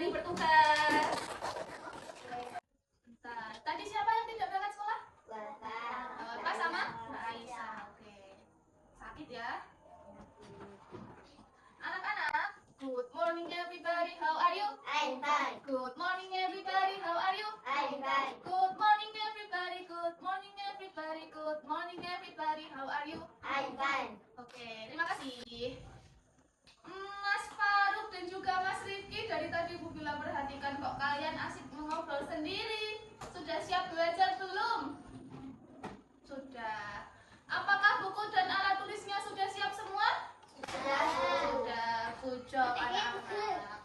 kembali bertugas. Bentar. Tadi siapa yang tidak berangkat sekolah? Bapak sama Mbak Aisyah. Oke. Sakit ya? Anak-anak, good morning everybody. How are you? I'm fine. Good morning everybody. How are you? I'm fine. Good morning everybody. Good morning everybody. Good morning everybody. How are you? I'm fine. Oke, terima kasih. Mas Faruk dan juga Mas Rifki, dari tadi Bu Bila perhatikan kok kalian asik mengobrol sendiri. Sudah siap belajar belum? Sudah. Apakah buku dan alat tulisnya sudah siap semua? Sudah. Good job anak-anak.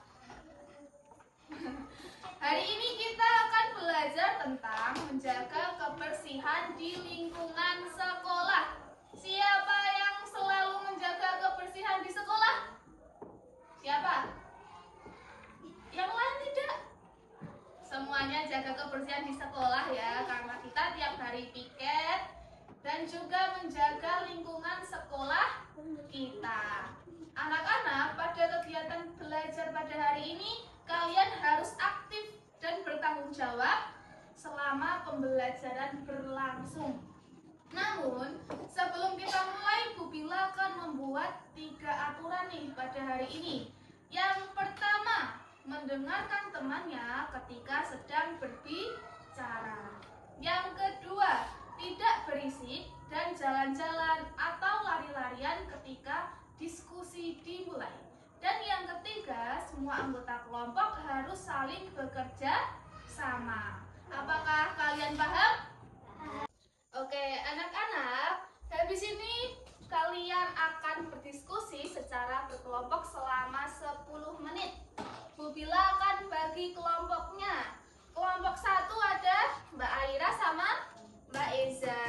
Hari ini kita akan belajar tentang menjaga kebersihan di lingkungan sekolah. Siapa yang selalu menjaga kebersihan di sekolah? Siapa? Yang lain tidak? Semuanya jaga kebersihan di sekolah ya, karena kita tiap hari piket dan juga menjaga lingkungan sekolah kita. Anak-anak, pada kegiatan belajar pada hari ini kalian harus aktif dan bertanggung jawab selama pembelajaran berlangsung. Namun, sebelum kita mulai, Bu Bila akan membuat 3 aturan nih pada hari ini. Yang pertama, mendengarkan temannya ketika sedang berbicara. Yang kedua, tidak berisik dan jalan-jalan atau lari-larian ketika diskusi dimulai. Dan yang ketiga, semua anggota kelompok harus saling bekerja sama. Apakah kalian paham? Oke, anak-anak, habis ini kalian akan berdiskusi secara berkelompok selama 10 menit. Bu Bila akan bagi kelompoknya. Kelompok 1 ada Mbak Aira sama Mbak Eza.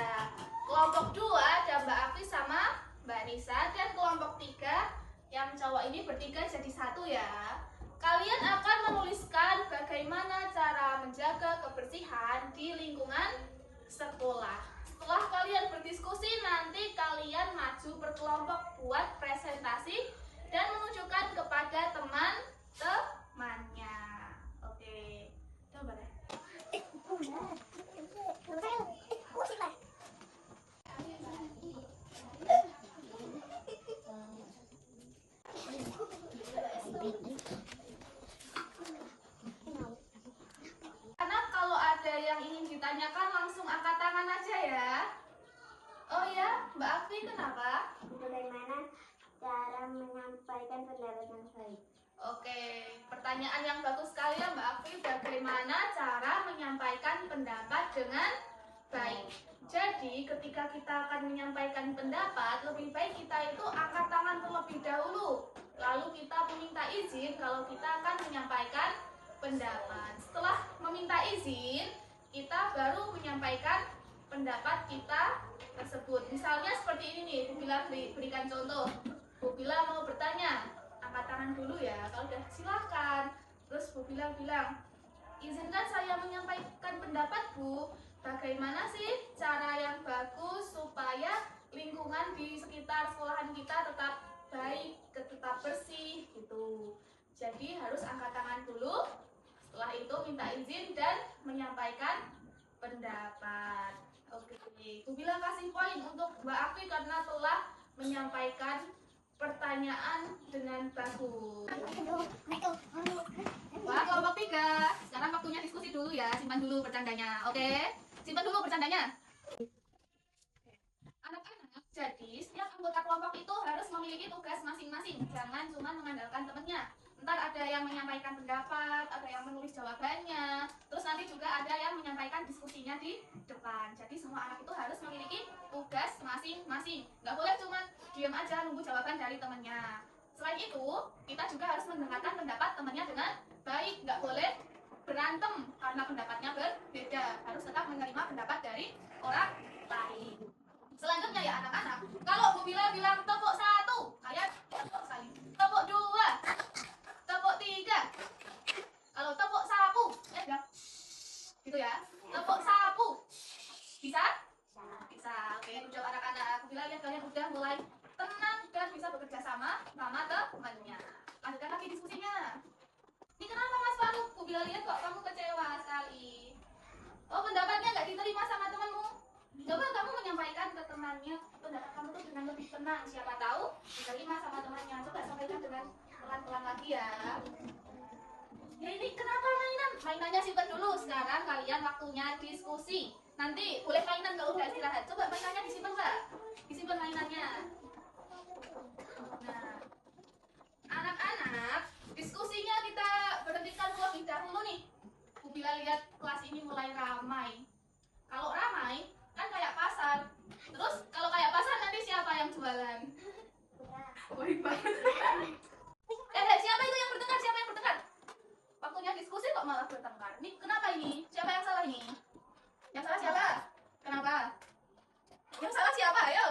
Kelompok 2 ada Mbak Afi sama Mbak Nisa. Dan kelompok 3 yang cowok ini bertiga jadi 1 ya. Kalian akan menuliskan bagaimana cara menjaga kebersihan di lingkungan sekolah. Setelah kalian berdiskusi, nanti kalian maju berkelompok buat presentasi dan menunjukkan kepada teman-temannya. Oke, coba deh. Karena kalau ada yang ingin ditanyakan langsung angkat tangan aja ya. Oh ya, Mbak Afi kenapa? Bagaimana cara menyampaikan pendapat yang baik? Oke, pertanyaan yang bagus sekali ya Mbak Afi. Bagaimana cara menyampaikan pendapat dengan baik? Jadi ketika kita akan menyampaikan pendapat, lebih baik kita itu angkat tangan terlebih dahulu. Lalu kita meminta izin kalau kita akan menyampaikan pendapat. Setelah meminta izin, kita baru menyampaikan pendapat kita tersebut. Misalnya seperti ini nih, Bu Bila berikan contoh. Bu Bila mau bertanya, angkat tangan dulu ya. Kalau udah silahkan. Terus Bu Bila bilang, izinkan saya menyampaikan pendapat Bu. Bagaimana sih cara yang bagus supaya lingkungan di sekitar sekolahan kita tetap baik, tetap bersih gitu. Jadi harus angkat tangan dulu. Setelah itu minta izin dan menyampaikan pendapat. Oke, Bu Bila kasih poin untuk Mbak Afi karena telah menyampaikan pertanyaan dengan bagus. Wah, kelompok 3. Sekarang waktunya diskusi dulu ya. Simpan dulu bercandanya. Oke? Simpan dulu bercandanya. Anak-anak, jadi setiap anggota kelompok itu harus memiliki tugas masing-masing. Jangan cuma mengandalkan temannya. Ntar ada yang menyampaikan pendapat, ada yang menulis jawabannya, terus nanti juga ada yang menyampaikan diskusinya di depan. Jadi semua anak itu harus memiliki tugas masing-masing. Nggak boleh cuma diam aja nunggu jawaban dari temannya. Selain itu, kita juga harus mendengarkan pendapat temannya dengan baik. Nggak boleh berantem karena pendapatnya berbeda. Harus tetap menerima pendapat dari orang lain. Selanjutnya ya anak-anak, kalau Bu Bila bilang tepuk 1, kalian tepuk sekali. Tepuk 2, tepuk 3. Kalau tepuk sapu, ya bilang gitu ya. Tepuk sapu. Bisa? Bisa. Oke, udah anak-anak. Bu Bila lihat kalian udah mulai tenang dan bisa bekerja sama temannya. Lanjutkan lagi diskusinya. Ini kenapa Mas Pak? temannya pendapat kamu tuh dengan lebih tenang. Siapa tahu diterima sama temannya. Coba sampaikan dengan pelan-pelan lagi ya. Ya ini kenapa mainan? Mainannya simpan dulu. Sekarang kalian waktunya diskusi. Nanti boleh mainan kalau udah istirahat. Coba mainannya disimpan Mbak. Disimpan mainannya. Nah, anak-anak, diskusinya kita berhentikan terlebih dahulu nih. Bu Bila lihat kelas ini mulai ramai. Kalau ramai, kan kayak pasar. Terus kalau kayak pasar nanti siapa yang jualan? Boring banget. Siapa itu yang bertengkar? Siapa yang bertengkar? Waktunya diskusi kok malah bertengkar. Nih, kenapa ini? Siapa yang salah ini? Yang salah siapa? Kenapa? Yang salah siapa? Ayo.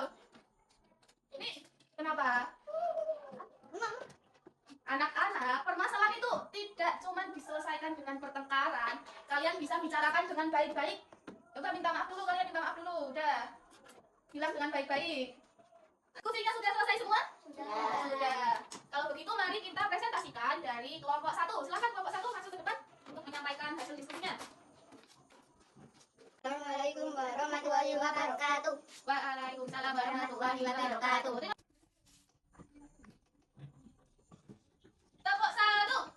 Ini kenapa? Anak-anak, permasalahan itu tidak cuma diselesaikan dengan pertengkaran. Kalian bisa bicarakan dengan baik-baik. Coba minta maaf dulu, kalian minta maaf dulu. Udah. Bilang dengan baik-baik. Diskusinya sudah selesai semua? Sudah. Kalau begitu mari kita presentasikan dari kelompok 1. Silakan kelompok 1 masuk ke depan untuk menyampaikan hasil diskusinya. Assalamualaikum warahmatullahi wabarakatuh. Waalaikumsalam warahmatullahi wabarakatuh. Tepuk 1,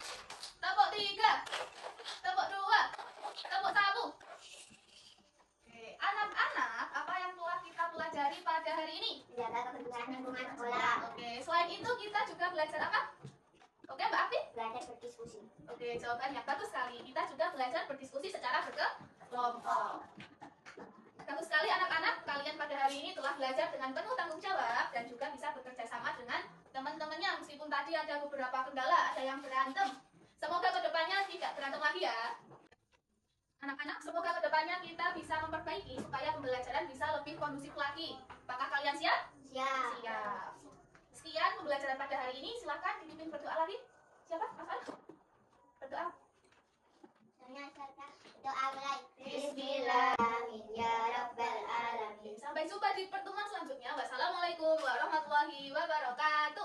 tepuk 3, tepuk 2, tepuk 1. Oke, anak-anak, apa yang telah kita pelajari pada hari ini? Menjaga kebersihan lingkungan sekolah. Oke, selain itu kita juga belajar apa? Oke, Mbak Afi? Belajar berdiskusi. Oke, jawaban yang bagus sekali. Kita juga belajar berdiskusi secara berkelompok. Bagus sekali anak-anak, kalian pada hari ini telah belajar dengan penuh tanggung jawab dan juga bisa bekerja sama dengan teman-temannya. Meskipun tadi ada beberapa kendala, ada yang berantem. Semoga kedepannya tidak berantem lagi ya. Anak-anak, semoga kedepannya kita bisa memperbaiki supaya pembelajaran bisa lebih kondusif lagi. Apakah kalian siap? Siap. Siap. Sekian pembelajaran pada hari ini. Silakan dipimpin berdoa lagi. Siapa? Afan? Berdoa. Doa mulai. Bismillahirrahmanirrahim. Ya Rabbal Alamin. Sampai jumpa di pertemuan selanjutnya. Wassalamualaikum warahmatullahi wabarakatuh.